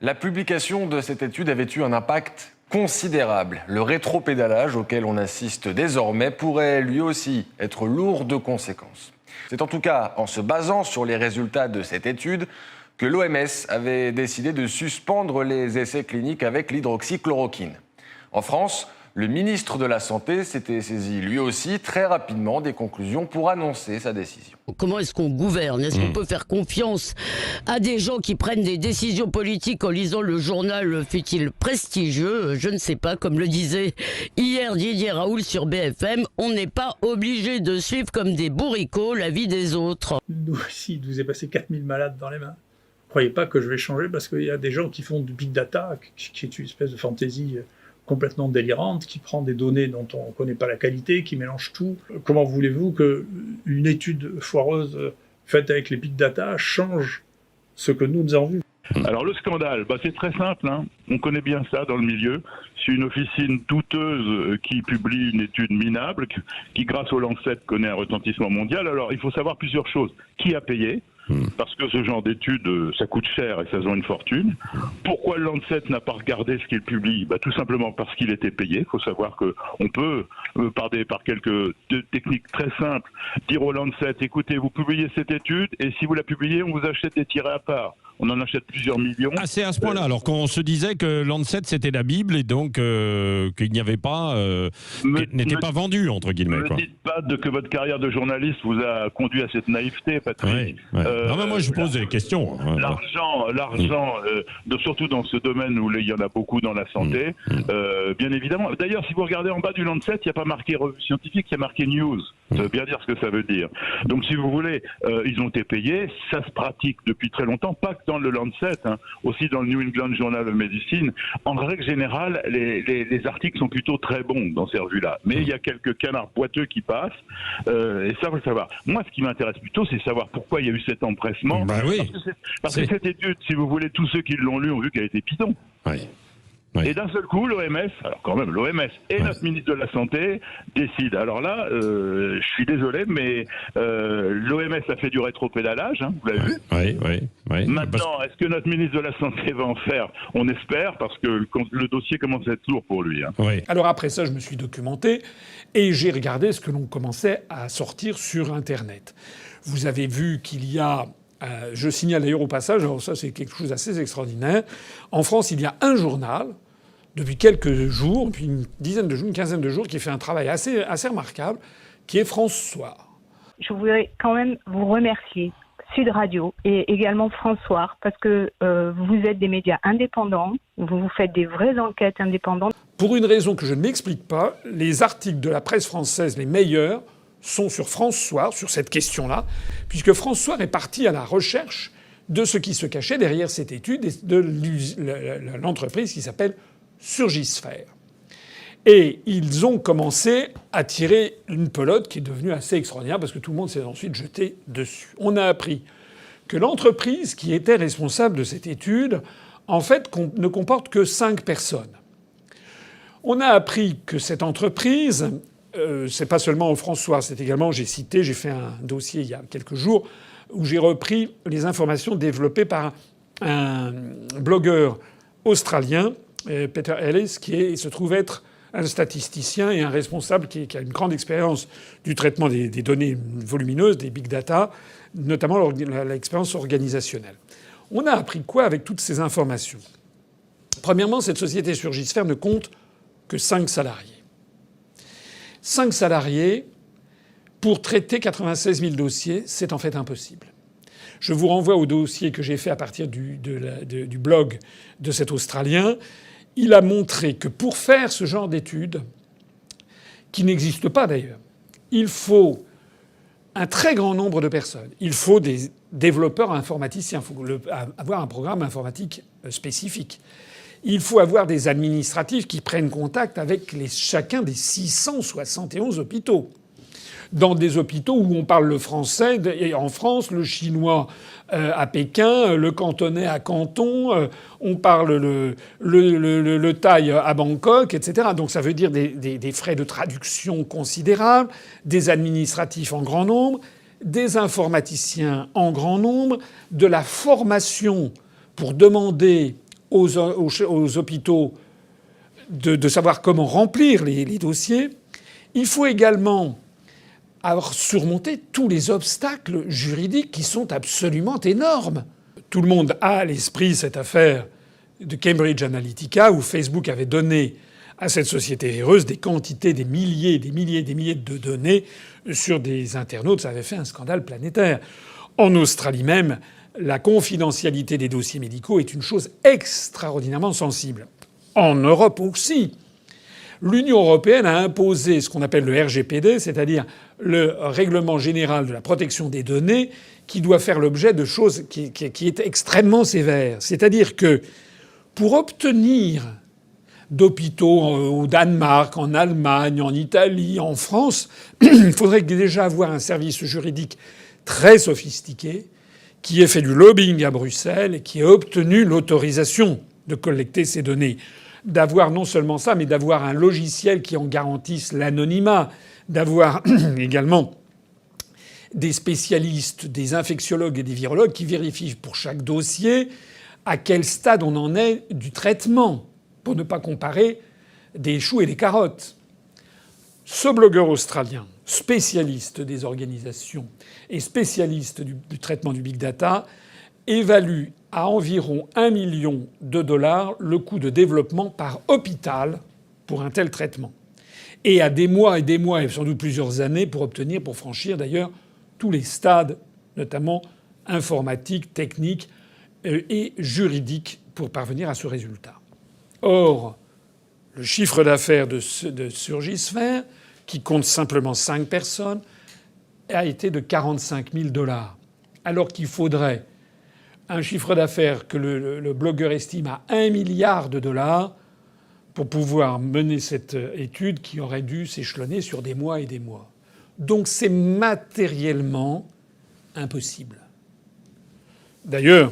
La publication de cette étude avait eu un impact considérable. Le rétropédalage auquel on assiste désormais pourrait lui aussi être lourd de conséquences. C'est en tout cas en se basant sur les résultats de cette étude que l'OMS avait décidé de suspendre les essais cliniques avec l'hydroxychloroquine. En France, le ministre de la Santé s'était saisi lui aussi très rapidement des conclusions pour annoncer sa décision. Comment est-ce qu'on gouverne? Est-ce qu'on peut faire confiance à des gens qui prennent des décisions politiques en lisant le journal, fut-il prestigieux? Je ne sais pas, comme le disait hier Didier Raoult sur BFM, on n'est pas obligé de suivre comme des bourricots la vie des autres. Nous aussi, il nous est passé 4000 malades dans les mains. Ne croyez pas que je vais changer parce qu'il y a des gens qui font du big data, qui est une espèce de fantaisie complètement délirante, qui prend des données dont on ne connaît pas la qualité, qui mélange tout. Comment voulez-vous qu'une étude foireuse faite avec les big data change ce que nous avons vu? Alors le scandale, c'est très simple, hein. On connaît bien ça dans le milieu. C'est une officine douteuse qui publie une étude minable, qui grâce au Lancet connaît un retentissement mondial. Alors il faut savoir plusieurs choses. Qui a payé ? Parce que ce genre d'études, ça coûte cher et ça se vend une fortune. Pourquoi le Lancet n'a pas regardé ce qu'il publie ? Tout simplement parce qu'il était payé. Il faut savoir qu'on peut, par quelques techniques très simples, dire au Lancet, écoutez, vous publiez cette étude et si vous la publiez, on vous achète des tirets à part. On en achète plusieurs millions. Ah, c'est à ce point-là, alors qu'on se disait que Lancet c'était la Bible et donc qu'il n'y avait pas, n'était pas vendu entre guillemets. Ne dites pas que votre carrière de journaliste vous a conduit à cette naïveté, Patrick. Ouais. Non mais moi je pose des questions. L'argent, surtout dans ce domaine où il y en a beaucoup dans la santé, bien évidemment. D'ailleurs, si vous regardez en bas du Lancet, il n'y a pas marqué revue scientifique, il y a marqué news. Ça veut bien dire ce que ça veut dire. Donc, si vous voulez, ils ont été payés. Ça se pratique depuis très longtemps, pas que dans le Lancet, aussi dans le New England Journal of Medicine. En règle générale, les articles sont plutôt très bons dans ces revues-là. Mais il y a quelques canards boiteux qui passent, et ça, faut le savoir. Moi, ce qui m'intéresse plutôt, c'est savoir pourquoi il y a eu cet empressement. Oui. Parce que cette étude, si vous voulez, tous ceux qui l'ont lu ont vu qu'elle était bidon. Oui. Et d'un seul coup, l'OMS, alors quand même l'OMS et notre ministre de la Santé décident. Alors là, je suis désolé, mais l'OMS a fait du rétropédalage, vous l'avez vu. Oui. Maintenant, est-ce que notre ministre de la Santé va en faire? On espère, parce que le dossier commence à être lourd pour lui. Oui. Alors après ça, je me suis documenté et j'ai regardé ce que l'on commençait à sortir sur Internet. Vous avez vu qu'il y a... je signale d'ailleurs au passage, alors ça c'est quelque chose d'assez extraordinaire. En France, il y a un journal, depuis quelques jours, depuis une dizaine de jours, une quinzaine de jours, qui fait un travail assez remarquable, qui est France Soir. Je voudrais quand même vous remercier, Sud Radio et également France Soir, parce que vous êtes des médias indépendants, vous faites des vraies enquêtes indépendantes. Pour une raison que je ne m'explique pas, les articles de la presse française, les meilleurs, sont sur France Soir, sur cette question-là, puisque France Soir est parti à la recherche de ce qui se cachait derrière cette étude et de l'entreprise qui s'appelle Surgisphère. Et ils ont commencé à tirer une pelote qui est devenue assez extraordinaire parce que tout le monde s'est ensuite jeté dessus. On a appris que l'entreprise qui était responsable de cette étude, en fait, ne comporte que 5 personnes. On a appris que cette entreprise... c'est pas seulement au France Soir, c'est également, j'ai fait un dossier il y a quelques jours où j'ai repris les informations développées par un blogueur australien, Peter Ellis, qui se trouve être un statisticien et un responsable qui a une grande expérience du traitement des données volumineuses, des big data, notamment l'expérience organisationnelle. On a appris quoi avec toutes ces informations? Premièrement, cette société Surgisphère ne compte que 5 salariés. 5 salariés pour traiter 96 000 dossiers, c'est en fait impossible. Je vous renvoie au dossier que j'ai fait à partir du blog de cet Australien. Il a montré que pour faire ce genre d'études, qui n'existe pas d'ailleurs, il faut un très grand nombre de personnes. Il faut des développeurs informaticiens. Il faut avoir un programme informatique spécifique. Il faut avoir des administratifs qui prennent contact avec chacun des 671 hôpitaux. Dans des hôpitaux où on parle le français, et en France, le chinois à Pékin, le cantonais à Canton, on parle le thaï à Bangkok, etc. Donc ça veut dire des frais de traduction considérables, des administratifs en grand nombre, des informaticiens en grand nombre, de la formation pour demander aux hôpitaux de savoir comment remplir les dossiers. Il faut également avoir surmonté tous les obstacles juridiques qui sont absolument énormes. Tout le monde a à l'esprit cette affaire de Cambridge Analytica où Facebook avait donné à cette société véreuse des quantités, des milliers de données sur des internautes. Ça avait fait un scandale planétaire. En Australie même, la confidentialité des dossiers médicaux est une chose extraordinairement sensible. En Europe aussi. L'Union européenne a imposé ce qu'on appelle le RGPD, c'est-à-dire le Règlement général de la protection des données, qui doit faire l'objet de choses qui est extrêmement sévère. C'est-à-dire que pour obtenir d'hôpitaux au Danemark, en Allemagne, en Italie, en France, il faudrait déjà avoir un service juridique très sophistiqué qui ait fait du lobbying à Bruxelles et qui ait obtenu l'autorisation de collecter ces données. D'avoir non seulement ça, mais d'avoir un logiciel qui en garantisse l'anonymat, d'avoir également des spécialistes, des infectiologues et des virologues qui vérifient pour chaque dossier à quel stade on en est du traitement, pour ne pas comparer des choux et des carottes. Ce blogueur australien, spécialiste des organisations et spécialiste du traitement du big data, évalue à environ $1 million le coût de développement par hôpital pour un tel traitement. Et à des mois et sans doute plusieurs années pour franchir d'ailleurs tous les stades, notamment informatiques, techniques et juridiques, pour parvenir à ce résultat. Or, le chiffre d'affaires de Surgisphère, qui compte simplement 5 personnes, a été de $45 000, alors qu'il faudrait un chiffre d'affaires que le blogueur estime à $1 milliard pour pouvoir mener cette étude qui aurait dû s'échelonner sur des mois et des mois. Donc c'est matériellement impossible. D'ailleurs,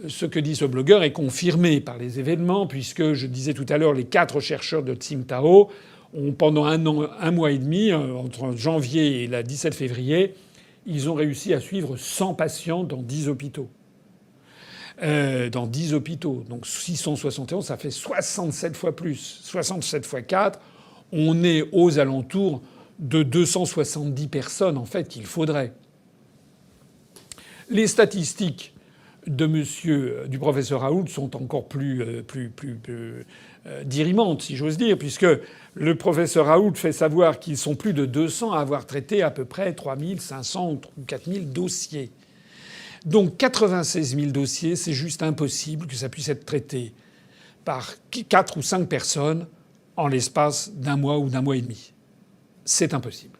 ce que dit ce blogueur est confirmé par les événements, puisque je disais tout à l'heure, les 4 chercheurs de Tsingtao ont pendant un mois et demi, entre janvier et le 17 février, ils ont réussi à suivre 100 patients dans 10 hôpitaux. Donc 671, ça fait 67 fois plus. 67 fois 4, on est aux alentours de 270 personnes, en fait, qu'il faudrait. Les statistiques du professeur Raoult sont encore plus dirimantes, si j'ose dire, puisque le professeur Raoult fait savoir qu'ils sont plus de 200 à avoir traité à peu près 3500 ou 4000 dossiers. Donc 96 000 dossiers, c'est juste impossible que ça puisse être traité par 4 ou 5 personnes en l'espace d'un mois ou d'un mois et demi. C'est impossible.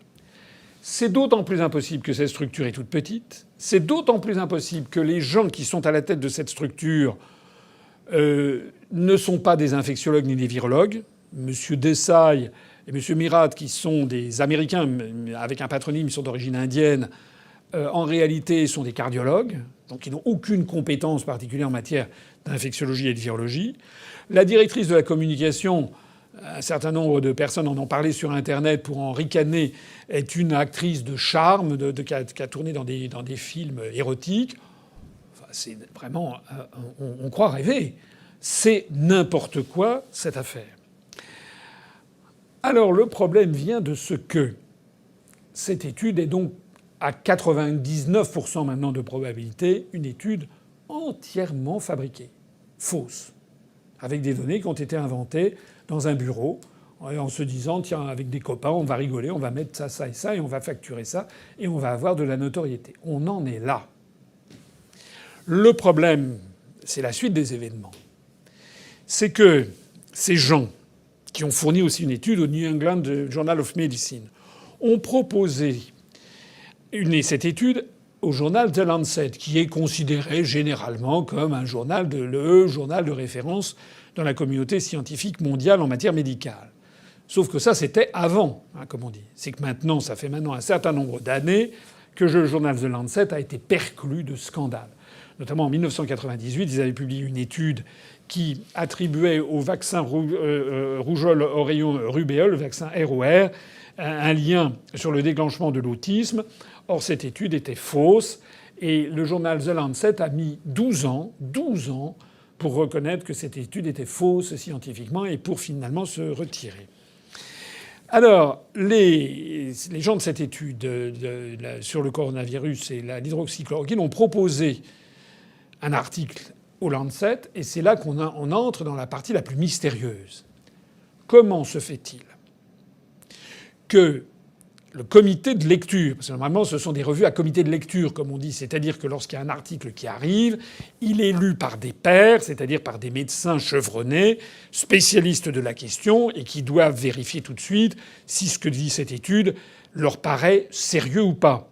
C'est d'autant plus impossible que cette structure est toute petite. C'est d'autant plus impossible que les gens qui sont à la tête de cette structure ne sont pas des infectiologues ni des virologues. M. Desai et M. Mirat, qui sont des Américains avec un patronyme, ils sont d'origine indienne, en réalité sont des cardiologues, donc ils n'ont aucune compétence particulière en matière d'infectiologie et de virologie. La directrice de la communication, un certain nombre de personnes en ont parlé sur Internet pour en ricaner, est une actrice de charme qui a tourné dans des films érotiques. Enfin, c'est vraiment... on croit rêver. C'est n'importe quoi, cette affaire. Alors le problème vient de ce que cette étude est donc à 99% maintenant de probabilité une étude entièrement fabriquée, fausse, avec des données qui ont été inventées dans un bureau en se disant tiens, avec des copains on va rigoler, on va mettre ça, ça et ça et on va facturer ça et on va avoir de la notoriété. On en est là. Le problème, c'est la suite des événements. C'est que ces gens qui ont fourni aussi une étude au New England Journal of Medicine ont proposé cette étude au journal The Lancet, qui est considéré généralement comme un journal le journal de référence dans la communauté scientifique mondiale en matière médicale. Sauf que ça, c'était avant, comme on dit. C'est que maintenant, ça fait maintenant un certain nombre d'années que le journal The Lancet a été perclus de scandales. Notamment en 1998, ils avaient publié une étude qui attribuait au vaccin rougeole oreillon rubéole, le vaccin ROR, un lien sur le déclenchement de l'autisme. Or, cette étude était fausse et le journal The Lancet a mis 12 ans pour reconnaître que cette étude était fausse scientifiquement et pour finalement se retirer. Alors, les gens de cette étude sur le coronavirus et l'hydroxychloroquine ont proposé un article au Lancet, et c'est là qu'on entre dans la partie la plus mystérieuse. Comment se fait-il que le comité de lecture, parce que normalement ce sont des revues à comité de lecture comme on dit, c'est-à-dire que lorsqu'il y a un article qui arrive, il est lu par des pairs, c'est-à-dire par des médecins chevronnés, spécialistes de la question, et qui doivent vérifier tout de suite si ce que dit cette étude leur paraît sérieux ou pas,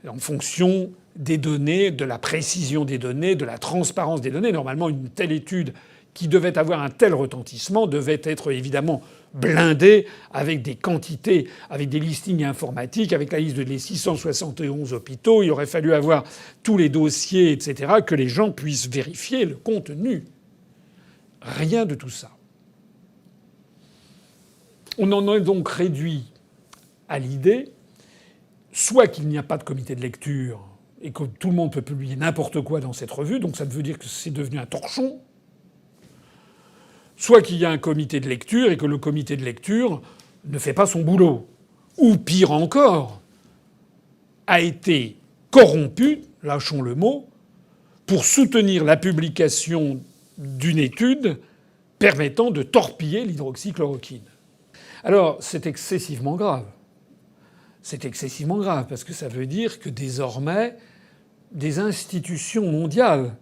en fonction des données, de la précision des données, de la transparence des données. Normalement, une telle étude qui devait avoir un tel retentissement devait être évidemment blindée avec des quantités, avec des listings informatiques, avec la liste des 671 hôpitaux. Il aurait fallu avoir tous les dossiers, etc., que les gens puissent vérifier le contenu. Rien de tout ça. On en est donc réduit à l'idée soit qu'il n'y a pas de comité de lecture et que tout le monde peut publier n'importe quoi dans cette revue, donc ça veut dire que c'est devenu un torchon, soit qu'il y a un comité de lecture et que le comité de lecture ne fait pas son boulot. Ou pire encore, a été corrompu, lâchons le mot, pour soutenir la publication d'une étude permettant de torpiller l'hydroxychloroquine. Alors, c'est excessivement grave. C'est excessivement grave parce que ça veut dire que désormais, des institutions mondiales,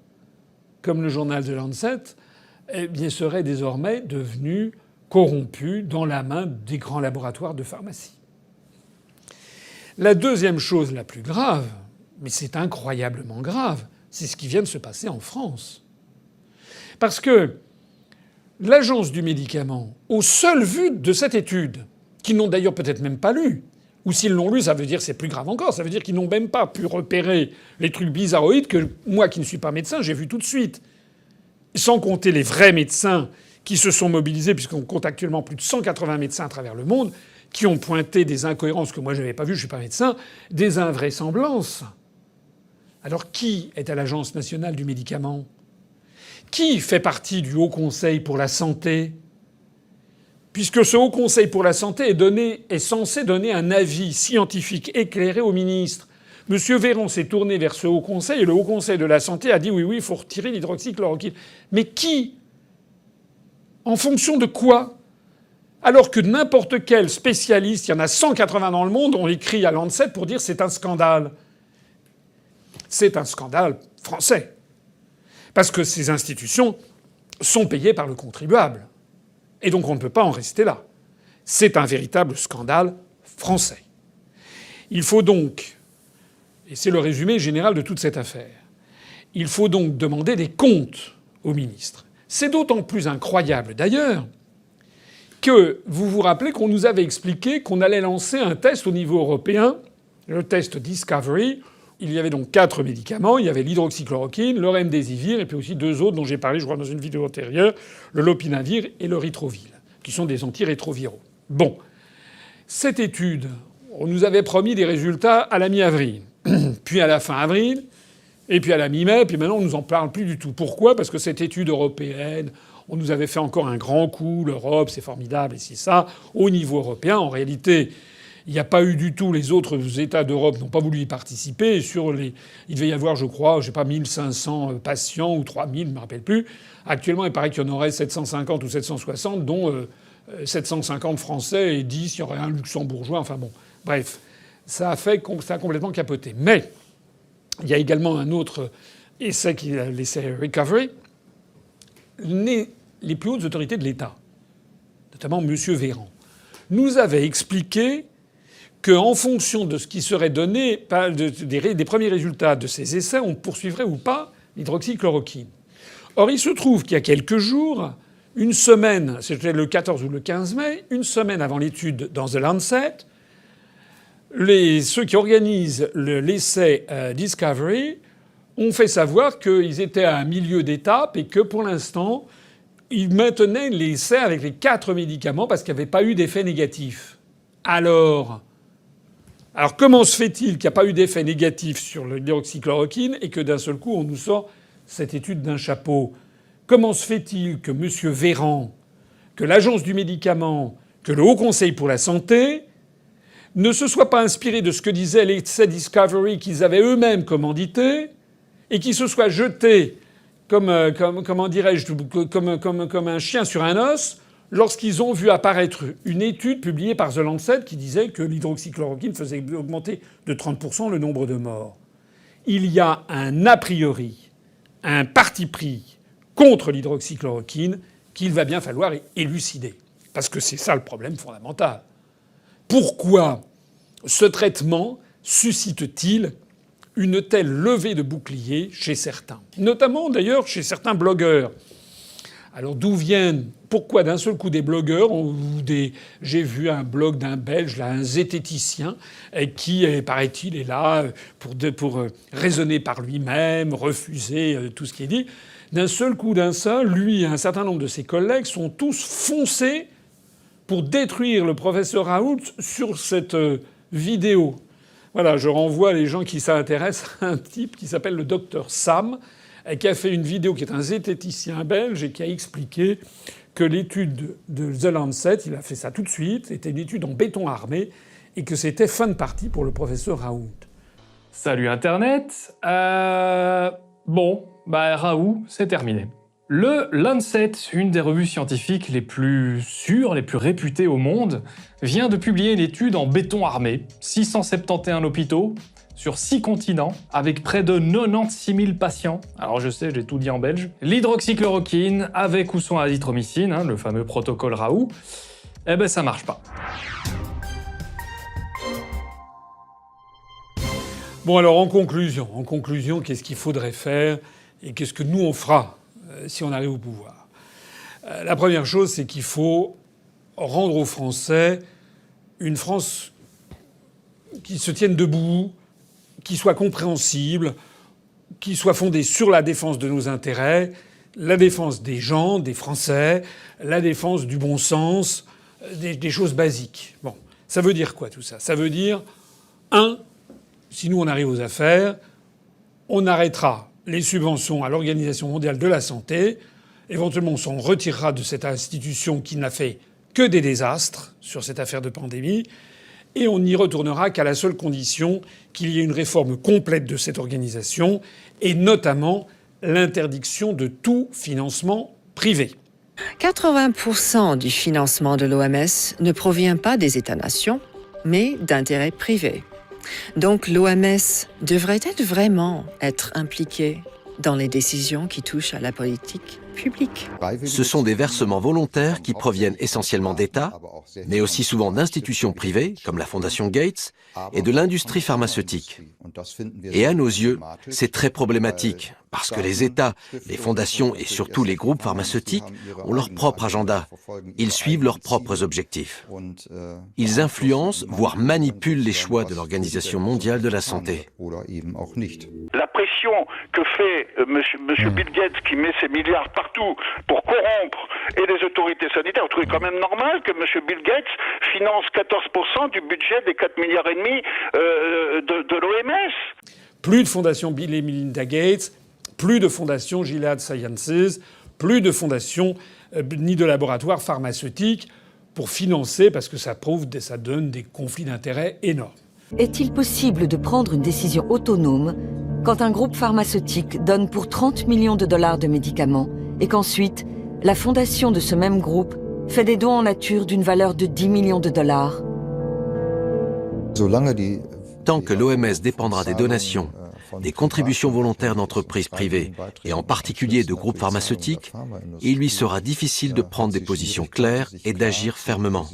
comme le journal The Lancet, seraient désormais devenus corrompus dans la main des grands laboratoires de pharmacie. La deuxième chose la plus grave, mais c'est incroyablement grave, c'est ce qui vient de se passer en France. Parce que l'Agence du médicament, aux seules vues de cette étude, qu'ils n'ont d'ailleurs peut-être même pas lu, ou s'ils l'ont lu, ça veut dire que c'est plus grave encore, ça veut dire qu'ils n'ont même pas pu repérer les trucs bizarroïdes que moi, qui ne suis pas médecin, j'ai vu tout de suite. Sans compter les vrais médecins qui se sont mobilisés, puisqu'on compte actuellement plus de 180 médecins à travers le monde, qui ont pointé des incohérences que moi je n'avais pas vues, je suis pas médecin, des invraisemblances. Alors qui est à l'Agence nationale du médicament ? Qui fait partie du Haut Conseil pour la santé ? Puisque ce Haut Conseil pour la santé est censé donner un avis scientifique éclairé au ministre. Monsieur Véran s'est tourné vers ce Haut Conseil et le Haut Conseil de la santé a dit oui, il faut retirer l'hydroxychloroquine. Mais qui ? En fonction de quoi ? Alors que n'importe quel spécialiste, il y en a 180 dans le monde, ont écrit à Lancet pour dire c'est un scandale. C'est un scandale français. Parce que ces institutions sont payées par le contribuable. Et donc on ne peut pas en rester là. C'est un véritable scandale français. Il faut donc, et c'est le résumé général de toute cette affaire, il faut donc demander des comptes au ministre. C'est d'autant plus incroyable d'ailleurs que vous vous rappelez qu'on nous avait expliqué qu'on allait lancer un test au niveau européen, le test Discovery. Il y avait donc 4 médicaments. Il y avait l'hydroxychloroquine, le remdesivir et puis aussi 2 autres dont j'ai parlé, je crois, dans une vidéo antérieure, le lopinavir et le ritrovil, qui sont des antirétroviraux. Bon. Cette étude, on nous avait promis des résultats à la mi-avril, puis à la fin avril, et puis à la mi-mai, puis maintenant on nous en parle plus du tout. Pourquoi ? Parce que cette étude européenne, on nous avait fait encore un grand coup, l'Europe c'est formidable et c'est ça, au niveau européen. En réalité, il n'y a pas eu du tout, les autres États d'Europe n'ont pas voulu y participer. Il devait y avoir, je crois, 1500 patients ou 3000, je ne me rappelle plus. Actuellement, il paraît qu'il y en aurait 750 ou 760, dont 750 Français et 10, il y aurait un Luxembourgeois. Enfin bon, bref, ça a complètement capoté. Mais il y a également un autre essai qui est l'essai Recovery. Les plus hautes autorités de l'État, notamment M. Véran, nous avaient expliqué qu'en fonction de ce qui serait donné, des premiers résultats de ces essais, on poursuivrait ou pas l'hydroxychloroquine. Or, il se trouve qu'il y a quelques jours, une semaine, c'était le 14 ou le 15 mai, une semaine avant l'étude dans The Lancet, ceux qui organisent l'essai Discovery ont fait savoir qu'ils étaient à un milieu d'étape et que pour l'instant, ils maintenaient l'essai avec les 4 médicaments parce qu'il n'y avait pas eu d'effet négatif. Alors comment se fait-il qu'il n'y a pas eu d'effet négatif sur l'hydroxychloroquine et que d'un seul coup on nous sort cette étude d'un chapeau ? comment se fait-il que M. Véran, que l'Agence du médicament, que le Haut Conseil pour la santé ne se soient pas inspirés de ce que disait l'essai Discovery qu'ils avaient eux-mêmes commandité et qui se soient jetés comme un chien sur un os lorsqu'ils ont vu apparaître une étude publiée par The Lancet qui disait que l'hydroxychloroquine faisait augmenter de 30% le nombre de morts. Il y a un a priori, un parti pris contre l'hydroxychloroquine qu'il va bien falloir élucider. Parce que c'est ça le problème fondamental. Pourquoi ce traitement suscite-t-il une telle levée de boucliers chez certains, notamment d'ailleurs chez certains blogueurs? Alors pourquoi d'un seul coup des blogueurs j'ai vu un blog d'un Belge, là, un zététicien, qui, paraît-il, est là pour raisonner par lui-même, refuser tout ce qui est dit. D'un seul coup, lui et un certain nombre de ses collègues sont tous foncés pour détruire le professeur Raoult sur cette vidéo. Voilà, je renvoie les gens qui s'intéressent à un type qui s'appelle le docteur Sam, et qui a fait une vidéo, qui est un zététicien belge, et qui a expliqué que l'étude de The Lancet, il a fait ça tout de suite, était une étude en béton armé, et que c'était fin de partie pour le professeur Raoult. Salut Internet. Raoult, c'est terminé. Le Lancet, une des revues scientifiques les plus sûres, les plus réputées au monde, vient de publier une étude en béton armé, 671 hôpitaux, sur 6 continents, avec près de 96 000 patients. Alors je sais, j'ai tout dit en belge. L'hydroxychloroquine, avec ou sans azithromycine, le fameux protocole Raoult, ça marche pas. Bon alors en conclusion, qu'est-ce qu'il faudrait faire et qu'est-ce que nous on fera si on arrive au pouvoir? La première chose, c'est qu'il faut rendre aux Français une France qui se tienne debout, qui soit compréhensible, qui soit fondée sur la défense de nos intérêts, la défense des gens, des Français, la défense du bon sens, des choses basiques. Bon, ça veut dire quoi tout ça? Ça veut dire, si nous on arrive aux affaires, on arrêtera les subventions à l'Organisation mondiale de la santé. Éventuellement, on s'en retirera de cette institution qui n'a fait que des désastres sur cette affaire de pandémie. Et on n'y retournera qu'à la seule condition qu'il y ait une réforme complète de cette organisation, et notamment l'interdiction de tout financement privé. 80% du financement de l'OMS ne provient pas des États-nations, mais d'intérêts privés. Donc l'OMS devrait-elle vraiment être impliquée dans les décisions qui touchent à la politique publique? Ce sont des versements volontaires qui proviennent essentiellement d'États, mais aussi souvent d'institutions privées, comme la Fondation Gates, et de l'industrie pharmaceutique. Et à nos yeux, c'est très problématique, parce que les États, les fondations et surtout les groupes pharmaceutiques ont leur propre agenda. Ils suivent leurs propres objectifs. Ils influencent, voire manipulent les choix de l'Organisation mondiale de la santé. La pression que fait M. Bill Gates, qui met ses milliards partout pour corrompre et les autorités sanitaires, vous trouvez quand même normal que M. Bill Gates finance 14% du budget des 4,5 milliards de l'OMS? Plus de fondation Bill et Melinda Gates, plus de fondation Gilead Sciences, plus de fondation ni de laboratoires pharmaceutiques pour financer, parce que ça donne des conflits d'intérêts énormes. Est-il possible de prendre une décision autonome quand un groupe pharmaceutique donne pour 30 millions de dollars de médicaments et qu'ensuite, la fondation de ce même groupe fait des dons en nature d'une valeur de 10 millions de dollars? Tant que l'OMS dépendra des donations, des contributions volontaires d'entreprises privées, et en particulier de groupes pharmaceutiques, il lui sera difficile de prendre des positions claires et d'agir fermement.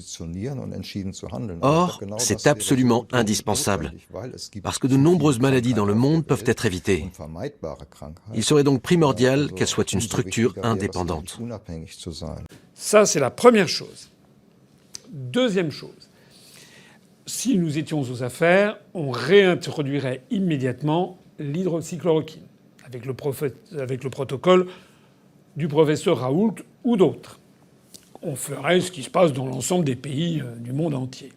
Or, c'est absolument indispensable, parce que de nombreuses maladies dans le monde peuvent être évitées. Il serait donc primordial qu'elle soit une structure indépendante. Ça, c'est la première chose. Deuxième chose, si nous étions aux affaires, on réintroduirait immédiatement l'hydroxychloroquine, avec le protocole du professeur Raoult ou d'autres. On ferait ce qui se passe dans l'ensemble des pays du monde entier.